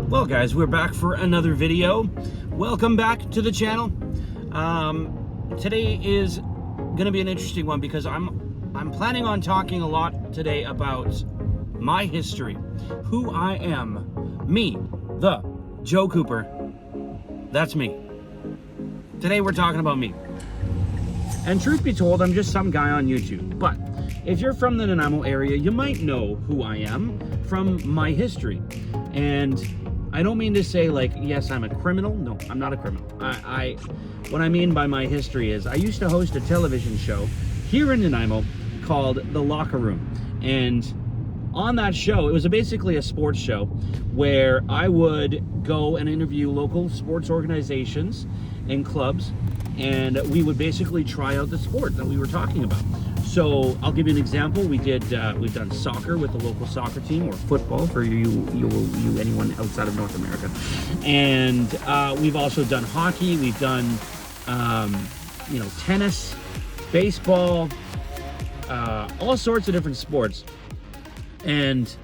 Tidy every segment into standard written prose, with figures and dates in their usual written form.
Well guys, we're back for another video. Welcome back to the channel. Today is gonna be an interesting one because I'm planning on talking a lot today about my history, who I am, me, the Joe Cooper. That's me. Today we're talking about me. And truth be told, I'm just some guy on YouTube. But if you're from the Nanaimo area, you might know who I am from my history. And I don't mean to say like, yes, I'm a criminal. No, I'm not a criminal. What I mean by my history is I used to host a television show here in Nanaimo called The Locker Room. And on that show, it was basically a sports show where I would go and interview local sports organizations and clubs, and we would basically try out the sport that we were talking about. So I'll give you an example. We've done soccer with the local soccer team, or football for you anyone outside of North America. And we've also done hockey. We've done tennis, baseball, all sorts of different sports. And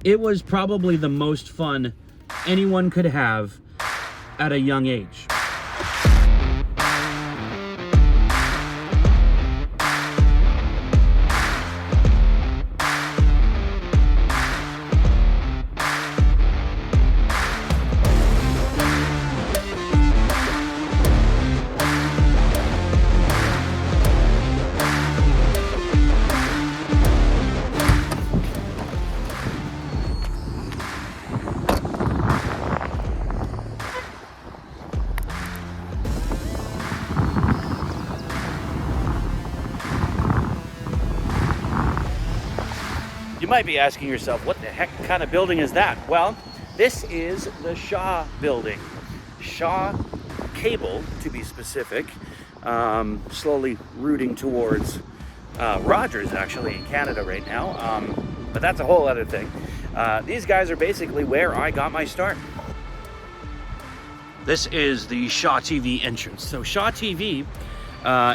it was probably the most fun anyone could have at a young age. You might be asking yourself, what the heck kind of building is that? Well, this is the Shaw building. Shaw Cable, to be specific. Slowly rooting towards Rogers, actually, in Canada right now. But that's a whole other thing. These guys are basically where I got my start. This is the Shaw TV entrance. So Shaw TV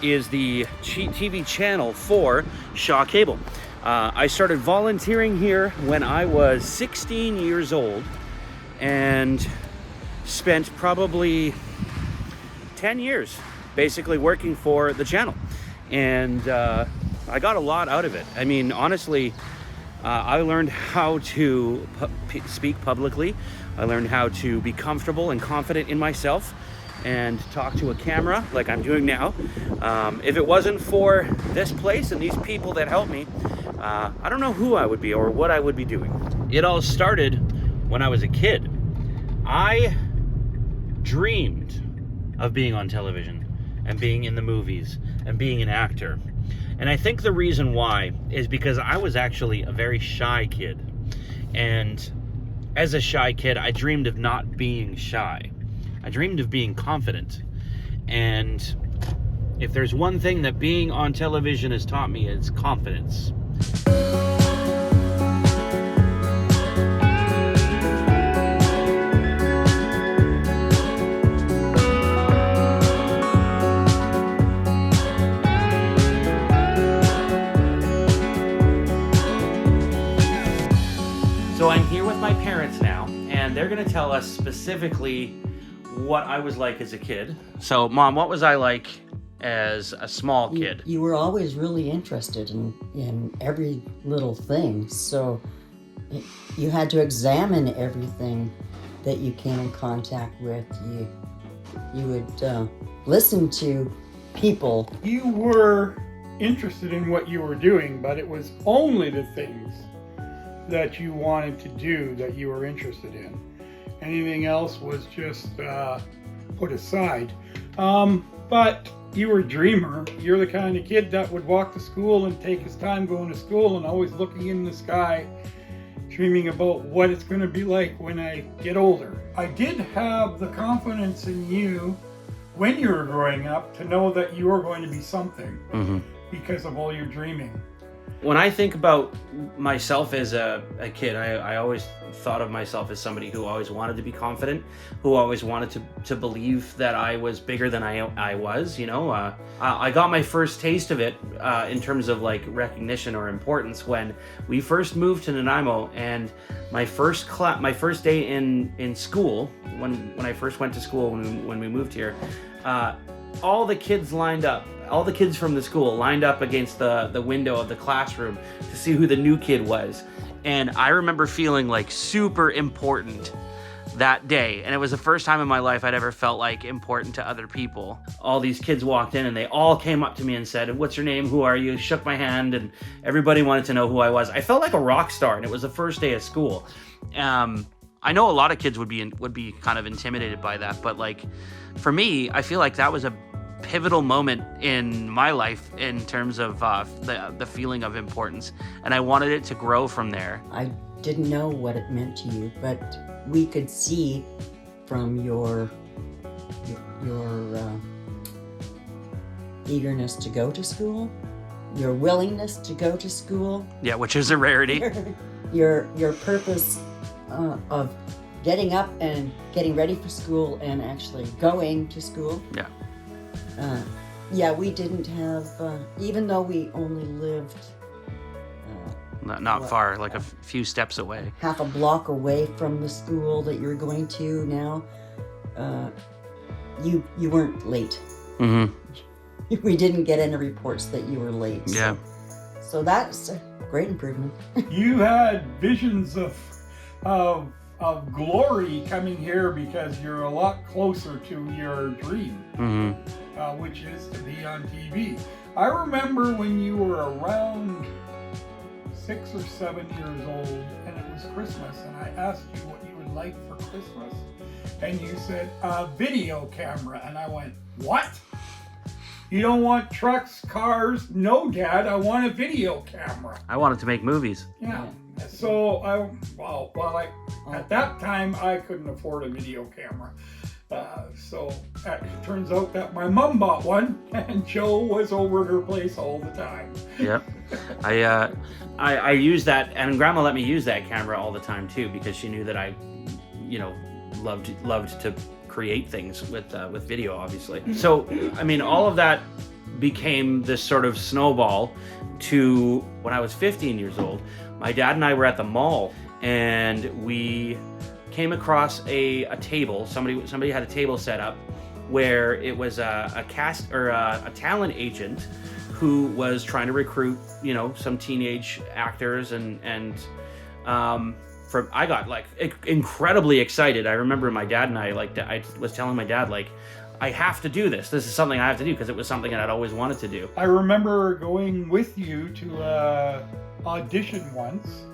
is the TV channel for Shaw Cable. I started volunteering here when I was 16 years old and spent probably 10 years basically working for the channel. And I got a lot out of it. I mean, honestly, I learned how to speak publicly. I learned how to be comfortable and confident in myself and talk to a camera like I'm doing now. If it wasn't for this place and these people that helped me, I don't know who I would be or what I would be doing. It all started when I was a kid. I dreamed of being on television and being in the movies and being an actor. And I think the reason why is because I was actually a very shy kid. And as a shy kid, I dreamed of not being shy. I dreamed of being confident. And if there's one thing that being on television has taught me, it's confidence. So I'm here with my parents now, and they're going to tell us specifically what I was like as a kid. So, Mom, what was I like as a small kid? You were always really interested in every little thing, so you had to examine everything that you came in contact with. You would listen to people. You were interested in what you were doing, but it was only the things that you wanted to do that you were interested in. Anything else was just put aside. But you were a dreamer. You're the kind of kid that would walk to school and take his time going to school and always looking in the sky, dreaming about what it's going to be like when I get older. I did have the confidence in you when you were growing up to know that you were going to be something because of all your dreaming. when I think about myself as a kid, I always thought of myself as somebody who always wanted to be confident, who always wanted to believe that I was bigger than I was, you know. I got my first taste of it in terms of like recognition or importance when we first moved to Nanaimo, and my first day in school, when I first went to school when we moved here, all the kids from the school lined up against the window of the classroom to see who the new kid was. And I remember feeling like super important that day. And it was the first time in my life I'd ever felt like important to other people. All these kids walked in and they all came up to me and said, "What's your name? Who are you?" Shook my hand, and everybody wanted to know who I was. I felt like a rock star, and it was the first day of school. I know a lot of kids would be kind of intimidated by that, but like for me, I feel like that was a pivotal moment in my life in terms of the feeling of importance, and I wanted it to grow from there. I didn't know what it meant to you, but we could see from your eagerness to go to school, your willingness to go to school. Yeah, which is a rarity. your purpose of getting up and getting ready for school and actually going to school. Yeah. We didn't have, even though we only lived not far, like a few steps away. Half a block away from the school that you're going to now, you weren't late. Mm-hmm. We didn't get any reports that you were late. Yeah. So that's a great improvement. You had visions of glory coming here because you're a lot closer to your dream, which is to be on TV. I remember when you were around 6 or 7 years old and it was Christmas, and I asked you what you would like for Christmas, and you said a video camera, and I went, "What? You don't want trucks, cars?" "No, Dad, I want a video camera." I wanted to make movies. Yeah. So at that time I couldn't afford a video camera. So it turns out that my mom bought one, and Joe was over at her place all the time. Yep. I used that, and Grandma let me use that camera all the time too, because she knew that I, loved to create things with video, obviously. So I mean, all of that became this sort of snowball to when I was 15 years old. My dad and I were at the mall, and we came across a table. Somebody had a table set up where it was a talent agent who was trying to recruit, some teenage actors, and I got like incredibly excited. I remember my dad and I was telling my dad, like, I have to do this. This is something I have to do, because it was something that I'd always wanted to do. I remember going with you to audition once,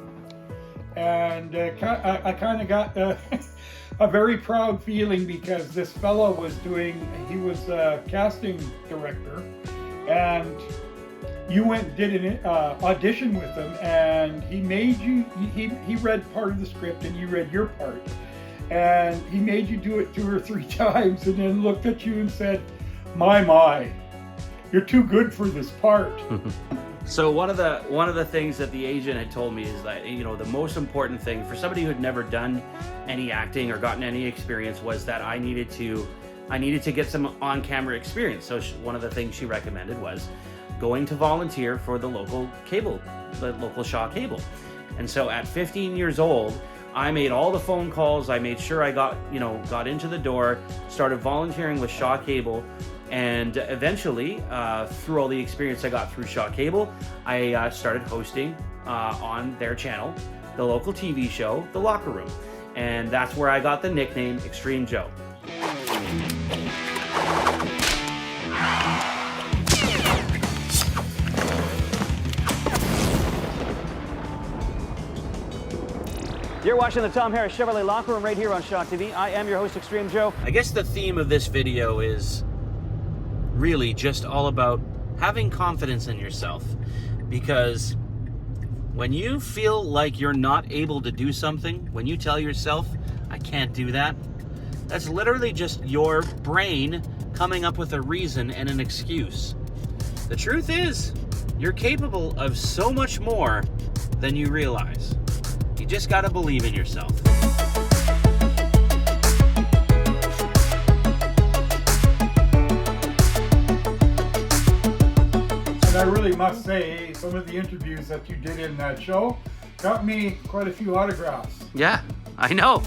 and I kind of got a very proud feeling, because this fella was he was a casting director, and you went and did an audition with him, and he made you, he read part of the script and you read your part, and he made you do it 2 or 3 times, and then looked at you and said, my, you're too good for this part." So one of the things that the agent had told me is that, the most important thing for somebody who had never done any acting or gotten any experience was that I needed to get some on-camera experience. So one of the things she recommended was going to volunteer for the local Shaw Cable. And so at 15 years old, I made all the phone calls. I made sure I got into the door, started volunteering with Shaw Cable. And eventually, through all the experience I got through Shaw Cable, I started hosting on their channel, the local TV show, The Locker Room. And that's where I got the nickname Extreme Joe. You're watching the Tom Harris Chevrolet Locker Room right here on Shaw TV. I am your host, Extreme Joe. I guess the theme of this video is really just all about having confidence in yourself, because when you feel like you're not able to do something, when you tell yourself, "I can't do that," that's literally just your brain coming up with a reason and an excuse. The truth is, You're capable of so much more than you realize. You just gotta believe in yourself. And I really must say, some of the interviews that you did in that show got me quite a few autographs. Yeah, I know.